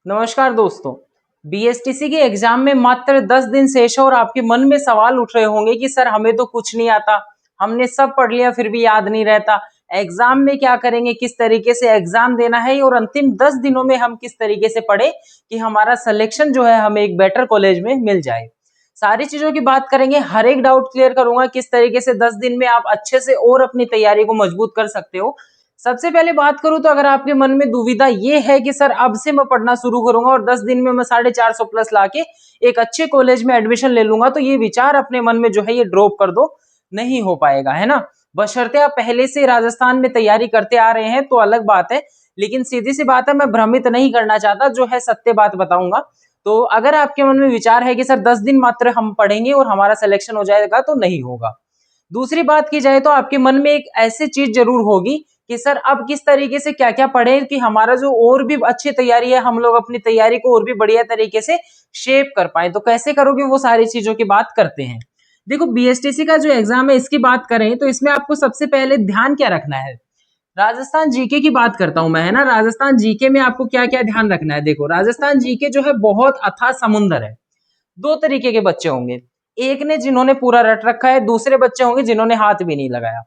नमस्कार दोस्तों। बीएसटीसी के एग्जाम में मात्र 10 दिन शेष है और आपके मन में सवाल उठ रहे होंगे कि सर हमें तो कुछ नहीं आता, हमने सब पढ़ लिया फिर भी याद नहीं रहता, एग्जाम में क्या करेंगे, किस तरीके से एग्जाम देना है और अंतिम 10 दिनों में हम किस तरीके से पढ़े कि हमारा सिलेक्शन जो है हमें एक बेटर कॉलेज में मिल जाए। सारी चीजों की बात करेंगे, हर एक डाउट क्लियर करूंगा किस तरीके से 10 दिन में आप अच्छे से और अपनी तैयारी को मजबूत कर सकते हो। सबसे पहले बात करूं तो अगर आपके मन में दुविधा ये है कि सर अब से मैं पढ़ना शुरू करूंगा और 10 दिन में मैं 450 प्लस लाके एक अच्छे कॉलेज में एडमिशन ले लूंगा, तो ये विचार अपने मन में जो है ये ड्रॉप कर दो, नहीं हो पाएगा, है ना। बशर्ते आप पहले से राजस्थान में तैयारी करते आ रहे हैं तो अलग बात है, लेकिन सीधी सी बात है, मैं भ्रमित नहीं करना चाहता, जो है सत्य बात बताऊंगा। तो अगर आपके मन में विचार है कि सर 10 दिन मात्र हम पढ़ेंगे और हमारा सिलेक्शन हो जाएगा, तो नहीं होगा। दूसरी बात की जाए तो आपके मन में एक ऐसी चीज जरूर होगी कि सर अब किस तरीके से क्या क्या पढ़े कि हमारा जो और भी अच्छी तैयारी है, हम लोग अपनी तैयारी को और भी बढ़िया तरीके से शेप कर पाए। तो कैसे करोगे, वो सारी चीजों की बात करते हैं। देखो, बीएसटीसी का जो एग्जाम है इसकी बात करें तो इसमें आपको सबसे पहले ध्यान क्या रखना है। राजस्थान जीके की बात करता हूं मैं, है ना। राजस्थान जीके में आपको क्या क्या ध्यान रखना है। देखो, राजस्थान जीके जो है बहुत अथाह समुंदर है। दो तरीके के बच्चे होंगे, एक ने जिन्होंने पूरा रट रखा है, दूसरे बच्चे होंगे जिन्होंने हाथ भी नहीं लगाया।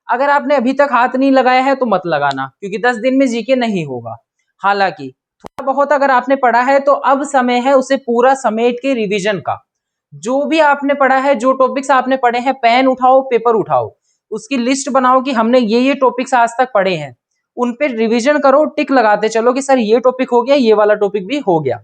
अगर आपने अभी तक हाथ नहीं लगाया है तो मत लगाना, क्योंकि 10 दिन में जीके नहीं होगा। हालांकि थोड़ा बहुत अगर आपने पढ़ा है तो अब समय है उसे पूरा समेट के रिवीजन का। जो भी आपने पढ़ा है, जो टॉपिक्स आपने पढ़े हैं, पेन उठाओ, पेपर उठाओ, उसकी लिस्ट बनाओ कि हमने ये टॉपिक्स आज तक पढ़े हैं, उन पे रिवीजन करो, टिक लगाते चलो कि सर ये टॉपिक हो गया, ये वाला टॉपिक भी हो गया।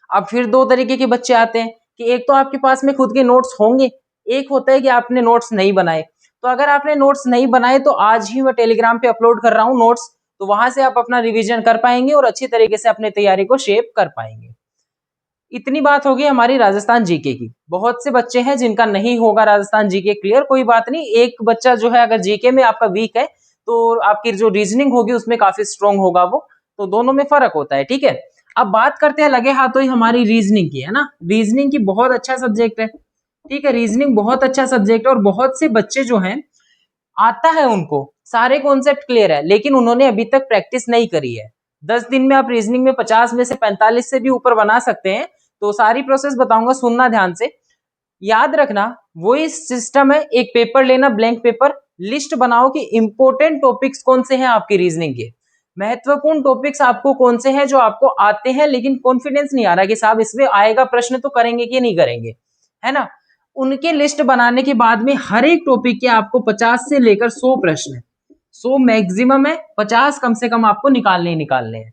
अब फिर दो तरीके के बच्चे आते हैं कि एक तो आपके पास में खुद के नोट्स होंगे, एक होता है कि आपने नोट्स नहीं बनाए। तो अगर आपने नोट्स नहीं बनाए तो आज ही मैं टेलीग्राम पे अपलोड कर रहा हूँ नोट्स, तो वहां से आप अपना रिवीजन कर पाएंगे और अच्छी तरीके से अपनी तैयारी को शेप कर पाएंगे। इतनी बात होगी हमारी राजस्थान जीके की। बहुत से बच्चे हैं जिनका नहीं होगा राजस्थान जीके क्लियर, कोई बात नहीं। एक बच्चा जो है अगर जीके में आपका वीक है तो आपकी जो रीजनिंग होगी उसमें काफी स्ट्रांग होगा वो, तो दोनों में फर्क होता है, ठीक है। अब बात करते हैं लगे हाथों ही हमारी रीजनिंग की, है ना। रीजनिंग की बहुत अच्छा सब्जेक्ट है, ठीक है। रीजनिंग बहुत अच्छा सब्जेक्ट है और बहुत से बच्चे जो हैं आता है उनको, सारे कॉन्सेप्ट क्लियर है, लेकिन उन्होंने अभी तक प्रैक्टिस नहीं करी है। 10 दिन में आप रीजनिंग में 50 में से 45 से भी ऊपर बना सकते हैं। तो सारी प्रोसेस बताऊंगा, सुनना ध्यान से। याद रखना, वही सिस्टम है, एक पेपर लेना, ब्लैंक पेपर, लिस्ट बनाओ कि इंपॉर्टेंट टॉपिक्स कौन से हैं आपकी रीजनिंग के, महत्वपूर्ण टॉपिक्स आपको कौन से हैं जो आपको आते हैं लेकिन कॉन्फिडेंस नहीं आ रहा कि साहब इसमें आएगा प्रश्न तो करेंगे कि नहीं करेंगे, है ना। उनके लिस्ट बनाने के बाद में हर एक टॉपिक के आपको 50 से लेकर 100 प्रश्न, 100 मैक्सिमम है, 50 कम से कम आपको निकालने ही निकालने हैं।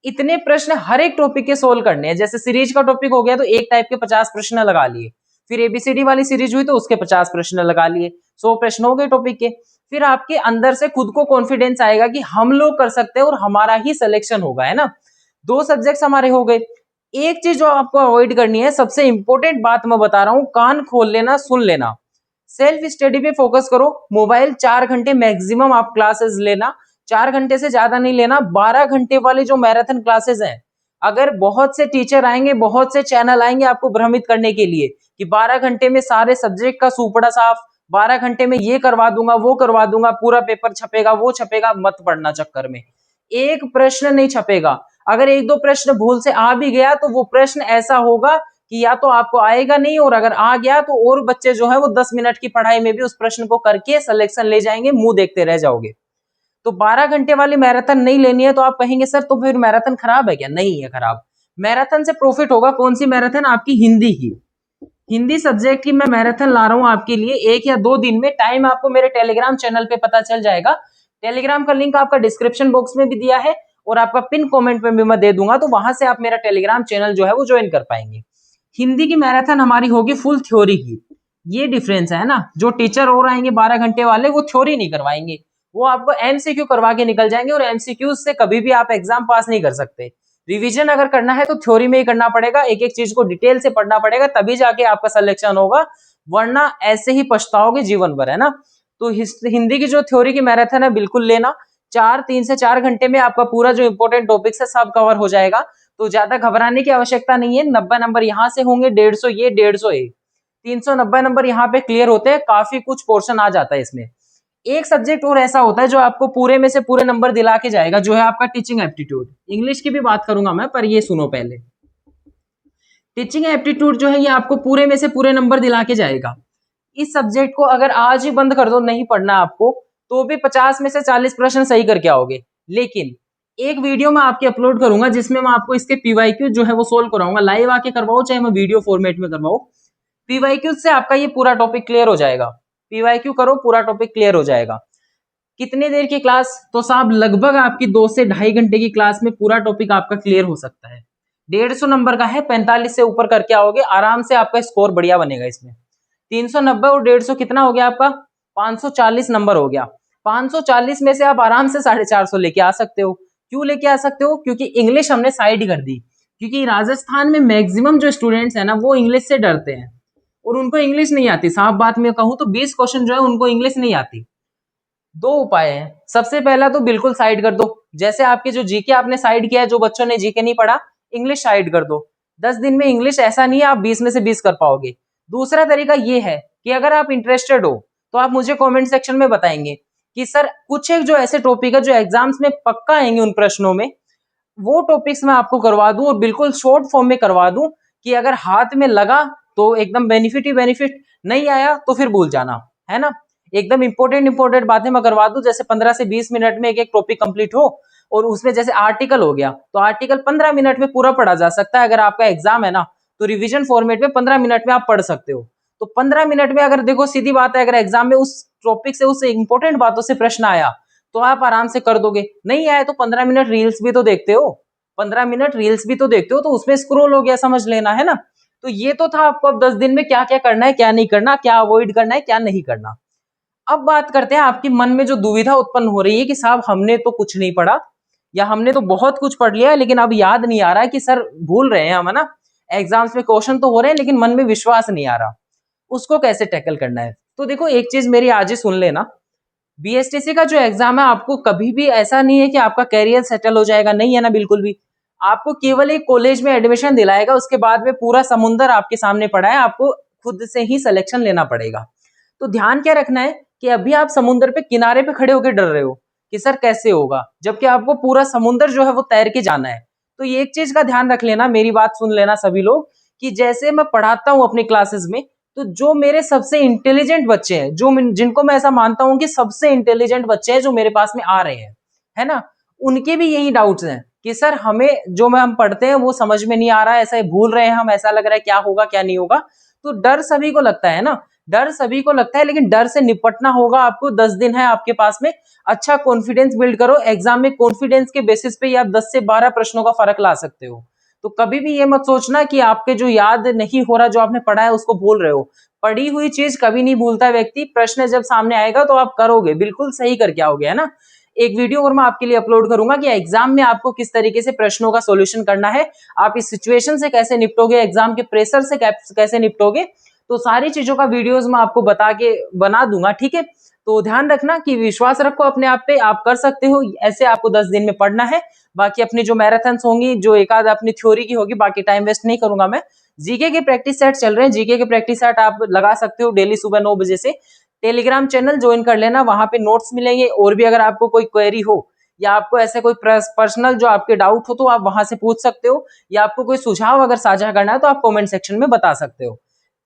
इतने प्रश्न हर एक टॉपिक के सोल्व करने हैं। जैसे सीरीज का टॉपिक हो गया तो एक टाइप के 50 प्रश्न लगा लिए, फिर एबीसीडी वाली सीरीज हुई तो उसके 50 प्रश्न लगा लिए, 100 प्रश्न हो गए टॉपिक के। फिर आपके अंदर से खुद को कॉन्फिडेंस आएगा कि हम लोग कर सकते हैं और हमारा ही सिलेक्शन होगा, है ना। दो सब्जेक्ट्स हमारे हो गए। एक चीज जो आपको अवॉइड करनी है, सबसे इंपॉर्टेंट बात मैं बता रहा हूं, कान खोल लेना, सुन लेना, सेल्फ स्टडी पे फोकस करो। मोबाइल 4 घंटे मैक्सिमम आप क्लासेस लेना, 4 घंटे से ज्यादा नहीं लेना। 12 घंटे वाले जो मैराथन क्लासेस हैं, अगर बहुत से टीचर आएंगे, बहुत से चैनल आएंगे आपको भ्रमित करने के लिए कि 12 घंटे में सारे सब्जेक्ट का सुपड़ा साफ, 12 घंटे में ये करवा दूंगा, वो करवा दूंगा, पूरा पेपर छपेगा, वो छपेगा, मत पढ़ना चक्कर में। एक प्रश्न नहीं छपेगा। अगर एक दो प्रश्न भूल से आ भी गया तो वो प्रश्न ऐसा होगा कि या तो आपको आएगा नहीं, और अगर आ गया तो और बच्चे जो है वो 10 मिनट की पढ़ाई में भी उस प्रश्न को करके सिलेक्शन ले जाएंगे, मुंह देखते रह जाओगे। तो 12 घंटे वाली मैराथन नहीं लेनी है। तो आप कहेंगे सर तो फिर मैराथन खराब है क्या? नहीं है खराब। मैराथन से प्रॉफिट होगा। कौन सी मैराथन? आपकी हिंदी की। हिंदी सब्जेक्ट की मैं मैराथन ला रहा हूं आपके लिए 1 या 2 दिन में। टाइम आपको मेरे टेलीग्राम चैनल पे पता चल जाएगा। टेलीग्राम का लिंक आपका डिस्क्रिप्शन बॉक्स में भी दिया है और आपका पिन कमेंट में भी मैं दे दूंगा, तो वहां से आप मेरा टेलीग्राम चैनल जो है वो ज्वाइन कर पाएंगे। हिंदी की मैराथन हमारी होगी फुल थ्योरी की। ये डिफरेंस है ना, जो टीचर और आएंगे 12 घंटे वाले, वो थ्योरी नहीं करवाएंगे, वो आपको एमसीक्यू करवा के निकल जाएंगे, और एमसीक्यू से कभी भी आप एग्जाम पास नहीं कर सकते। रिवीजन अगर करना है तो थ्योरी में ही करना पड़ेगा, एक एक चीज को डिटेल से पढ़ना पड़ेगा, तभी जाके आपका सिलेक्शन होगा, वरना ऐसे ही पछताओगे जीवन भर, है ना। तो हिंदी की जो थ्योरी की मैराथन है बिल्कुल लेना। 3 से 4 घंटे में आपका पूरा जो इंपॉर्टेंट टॉपिक्स है सब कवर हो जाएगा। तो ज्यादा घबराने की आवश्यकता नहीं है। 90 नंबर यहाँ से होंगे, 150 ये, 150 ये, 390 नंबर यहाँ पे क्लियर होते हैं। काफी कुछ पोर्शन आ जाता है इसमें। एक सब्जेक्ट और ऐसा होता है जो आपको पूरे में से पूरे नंबर दिला के जाएगा, जो है आपका टीचिंग एप्टीट्यूड। इंग्लिश की भी बात करूंगा मैं, पर ये सुनो पहले। टीचिंग एप्टीट्यूड जो है ये आपको पूरे में से पूरे नंबर दिला के जाएगा। इस सब्जेक्ट को अगर आज ही बंद कर दो, नहीं पढ़ना आपको, तो भी 50 में से 40 प्रश्न सही करके आओगे। लेकिन एक वीडियो मैं आपकी अपलोड करूंगा जिसमें मैं आपको इसके पीवाईक्यू जो है वो सोल्व कराऊंगा, लाइव आके करवाओ चाहे मैं वीडियो फॉर्मेट में करवाओ। पीवाईक्यू से आपका ये पूरा टॉपिक क्लियर हो जाएगा। पीवाईक्यू करो, पूरा टॉपिक क्लियर हो जाएगा। कितने देर की क्लास? तो साहब लगभग आपकी 2 से ढाई घंटे की क्लास में पूरा टॉपिक आपका क्लियर हो सकता है। 150 नंबर का है, 45 से ऊपर करके आओगे आराम से, आपका स्कोर बढ़िया बनेगा इसमें। 390 और 150 कितना हो गया आपका? 540 नंबर हो गया। 540 में से आप आराम से 450 लेके आ सकते हो। क्यों लेके आ सकते हो? क्योंकि इंग्लिश हमने साइड कर दी। क्योंकि राजस्थान में मैक्सिमम जो स्टूडेंट्स है ना वो इंग्लिश से डरते हैं और उनको इंग्लिश नहीं आती। साफ बात में कहूं तो 20 क्वेश्चन जो है उनको इंग्लिश नहीं आती। दो उपाय हैं। सबसे पहला तो बिल्कुल साइड कर दो, जैसे आपके जो जीके आपने साइड किया है, जो बच्चों ने जीके नहीं पढ़ा, इंग्लिश साइड कर दो। 10 दिन में इंग्लिश ऐसा नहीं है आप 20 में से 20 कर पाओगे। दूसरा तरीका ये है कि अगर आप इंटरेस्टेड हो तो आप मुझे कमेंट सेक्शन में बताएंगे कि सर कुछ एक जो ऐसे टॉपिक है जो एग्जाम्स में पक्का आएंगे उन प्रश्नों में, वो टॉपिक्स मैं आपको करवा दूं और बिल्कुल शॉर्ट फॉर्म में करवा दूं कि अगर हाथ में लगा तो एकदम बेनिफिट ही बेनिफिट, नहीं आया तो फिर भूल जाना, है ना। एकदम इंपॉर्टेंट बातें मैं करवा दूं, जैसे 15 से 20 मिनट में एक एक टॉपिक कंप्लीट हो। और उसमें जैसे आर्टिकल हो गया तो आर्टिकल 15 मिनट में पूरा पढ़ा जा सकता है। अगर आपका एग्जाम है ना तो रिवीजन फॉर्मेट में 15 मिनट में आप पढ़ सकते हो। तो 15 मिनट में अगर देखो सीधी बात है, अगर एग्जाम में उस टॉपिक से उस इंपॉर्टेंट बातों से प्रश्न आया तो आप आराम से कर दोगे। नहीं आए तो 15 मिनट रील्स भी तो देखते हो, 15 मिनट रील्स भी तो देखते हो, तो उसमें स्क्रॉल हो गया, समझ लेना, है ना। तो ये तो था आपको अब 10 दिन में क्या क्या करना है, क्या नहीं करना, क्या अवॉइड करना है, क्या नहीं करना। अब बात करते हैं आपके मन में जो दुविधा उत्पन्न हो रही है कि साहब हमने तो कुछ नहीं पढ़ा या हमने तो बहुत कुछ पढ़ लिया है लेकिन अब याद नहीं आ रहा है, कि सर भूल रहे हैं हम, है ना। एग्जाम्स में क्वेश्चन तो हो रहे हैं लेकिन मन में विश्वास नहीं आ रहा, उसको कैसे टैकल करना है। तो देखो एक चीज मेरी आज ही सुन लेना, बीएसटीसी का जो एग्जाम है आपको कभी भी ऐसा नहीं है कि आपका कैरियर सेटल हो जाएगा, नहीं है ना, बिल्कुल भी। आपको केवल एक कॉलेज में एडमिशन दिलाएगा, उसके बाद में पूरा समुंदर आपके सामने पड़ा है, आपको खुद से ही सिलेक्शन लेना पड़ेगा। तो ध्यान क्या रखना है कि अभी आप समुद्र पे किनारे पे खड़े होकर डर रहे हो कि सर कैसे होगा, जबकि आपको पूरा समुद्र जो है वो तैर के जाना है। तो ये एक चीज का ध्यान रख लेना, मेरी बात सुन लेना सभी लोग, कि जैसे मैं पढ़ाता हूं अपनी क्लासेस में, तो जो मेरे सबसे इंटेलिजेंट बच्चे हैं, जिनको मैं ऐसा मानता हूं कि सबसे इंटेलिजेंट बच्चे हैं जो मेरे पास में आ रहे हैं, है ना, उनके भी यही डाउट्स हैं कि सर हमें जो हम पढ़ते हैं वो समझ में नहीं आ रहा है, ऐसा भूल रहे हैं हम, ऐसा लग रहा है क्या होगा क्या नहीं होगा। तो डर सभी को लगता है ना, डर सभी को लगता है, लेकिन डर से निपटना होगा आपको। 10 दिन है आपके पास में, अच्छा कॉन्फिडेंस बिल्ड करो। एग्जाम में कॉन्फिडेंस के बेसिस पे ही आप 10 से 12 प्रश्नों का फर्क ला सकते हो। तो कभी भी ये मत सोचना कि आपके जो याद नहीं हो रहा, जो आपने पढ़ा है उसको भूल रहे हो। पढ़ी हुई चीज कभी नहीं भूलता व्यक्ति। प्रश्न जब सामने आएगा तो आप करोगे, बिल्कुल सही करके आओगे, है ना। एक वीडियो और मैं आपके लिए अपलोड करूंगा कि एग्जाम में आपको किस तरीके से प्रश्नों का सॉल्यूशन करना है, आप इस सिचुएशन से कैसे निपटोगे, एग्जाम के प्रेशर से कैसे निपटोगे। तो सारी चीजों का वीडियोस मैं आपको बना दूंगा, ठीक है। तो ध्यान रखना कि विश्वास रखो अपने आप पे, आप कर सकते हो। ऐसे आपको 10 दिन में पढ़ना है। बाकी अपनी जो मैराथन्स होंगी, जो एक आध अपनी थ्योरी की होगी, बाकी टाइम वेस्ट नहीं करूंगा मैं। जीके के प्रैक्टिस सेट चल रहे हैं, जीके के प्रैक्टिस सेट आप लगा सकते हो डेली सुबह 9 बजे से। टेलीग्राम चैनल ज्वाइन कर लेना, वहां पे नोट्स मिलेंगे। और भी अगर आपको कोई क्वेरी हो या आपको ऐसे कोई पर्सनल जो आपके डाउट हो तो आप वहां से पूछ सकते हो, या आपको कोई सुझाव अगर साझा करना है तो आप कमेंट सेक्शन में बता सकते हो।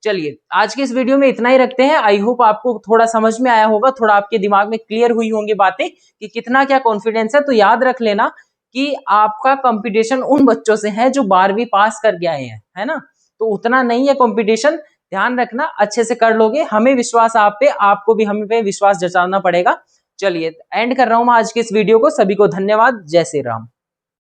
चलिए आज की इस वीडियो में इतना ही रखते हैं। आई होप आपको थोड़ा समझ में आया होगा, थोड़ा आपके दिमाग में क्लियर हुई होंगी बातें कि कितना क्या कॉन्फिडेंस है। तो याद रख लेना कि आपका कंपटीशन उन बच्चों से है जो 12वीं पास करके आए हैं, है ना। तो उतना नहीं है कंपटीशन, ध्यान रखना, अच्छे से कर लोगे। हमें विश्वास आप पे, आपको भी हम पे विश्वास जताना पड़ेगा। चलिए एंड कर रहा हूं मैं आज की इस वीडियो को। सभी को धन्यवाद। जय श्री राम।